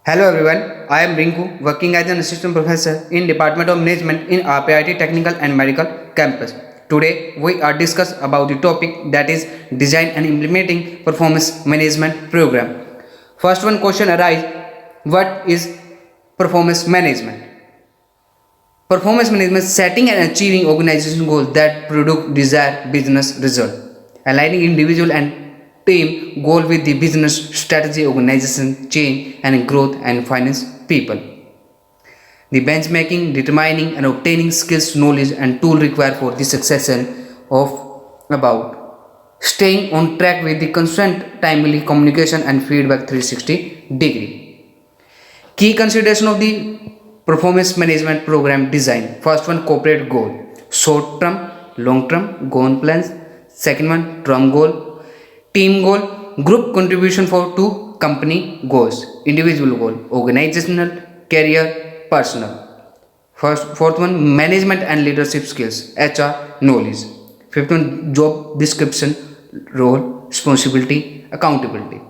Hello everyone, I am Rinku, working as an assistant professor in Department of Management in RPIT Technical and Medical Campus. Today we are discuss about the topic that is design and implementing performance management program. First one question arise, what is performance management? Performance management setting and achieving organization goals that produce desired business result, aligning individual and team goal with the business strategy, organization change and growth and finance people. The benchmarking, determining and obtaining skills, knowledge and tool required for the success of about staying on track with the constant timely communication and feedback 360-degree. Key consideration of the performance management program design. First one, corporate goal, short term, long term goal plans. Second one, term goal, team goal, group contribution for two company goals, individual goal, organizational, career, personal. Fourth one, management and leadership skills, HR knowledge. Fifth one, job description, role, responsibility, accountability.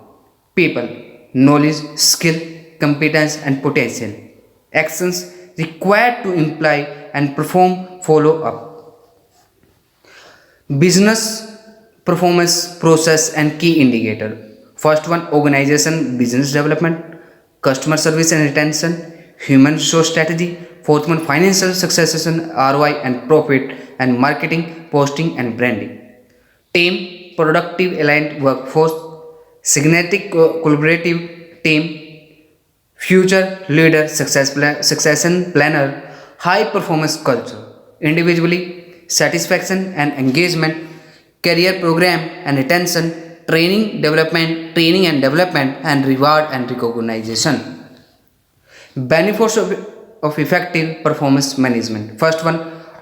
People, knowledge, skill, competence and potential. Actions required to imply and perform follow up. Business performance process and key indicator. First one, organization business development, customer service and retention, human resource strategy. Fourth one, financial success and ROI and profit and marketing, posting and branding. Team, productive aligned workforce, synergetic collaborative team, future leader, succession planner, high performance culture, individually, satisfaction and engagement, career program and retention, training and development, and reward and recognition. Benefits of effective performance management. First one,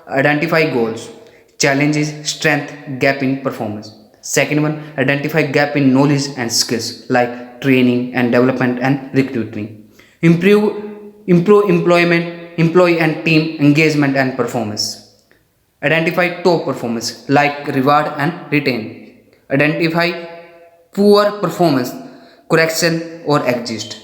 identify goals, challenges, strength, gap in performance. Second one, identify gap in knowledge and skills like training and development and recruiting. Improve employee and team engagement and performance. Identify top performance like reward and retain. Identify poor performance, correction or exist.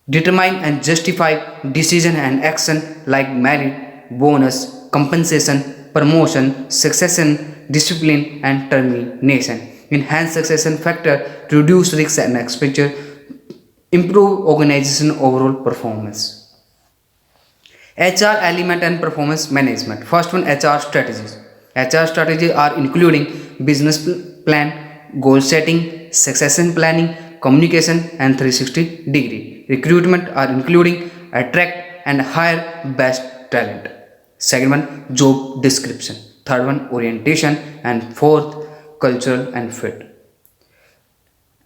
Determine and justify decision and action like merit, bonus, compensation, promotion, succession, discipline and termination. Enhance succession factor to reduce risks and expenditure, improve organization overall performance. HR element and performance management. First one, HR strategies. HR strategies are including business plan, goal setting, succession planning, communication and 360-degree. Recruitment are including attract and hire best talent. Second one, job description. Third one, orientation, and fourth, cultural and fit.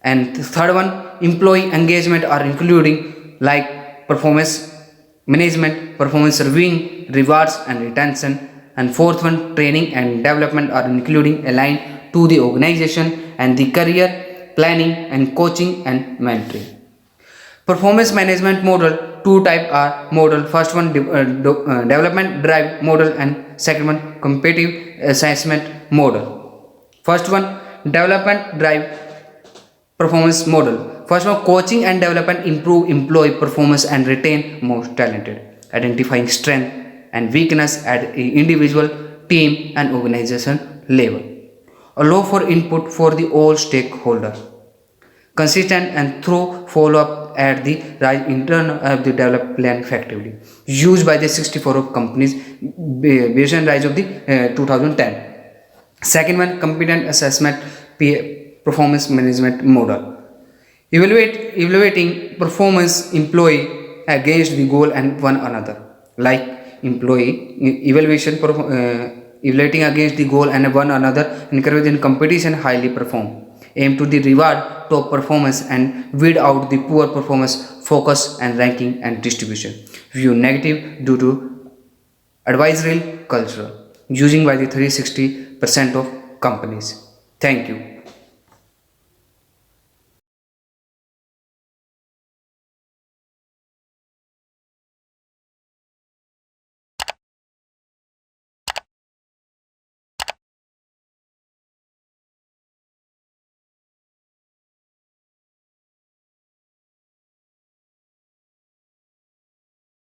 And the third one, employee engagement are including like performance management, performance reviewing, rewards and retention. And fourth one, training and development are including aligned to the organization and the career planning and coaching and mentoring. Performance management model, two type are model. First one, development drive model, and second one, competitive assessment model. First one, development drive performance model. First one, coaching and development improve employee performance and retain most talented. Identifying strength and weakness at individual, team and organization level. Allow for input for the all stakeholders. Consistent and thorough follow-up at the right internal of the developed plan effectively. Used by the 64 of companies based on rise of the 2010. Second one, competent assessment performance management model. Evaluating performance employee against the goal and one another. Like employee evaluating against the goal and one another, encouraging competition highly perform. Aim to the reward top performance and weed out the poor performance, focus and ranking and distribution. View negative due to advisory culture using by the 360% of companies. Thank you.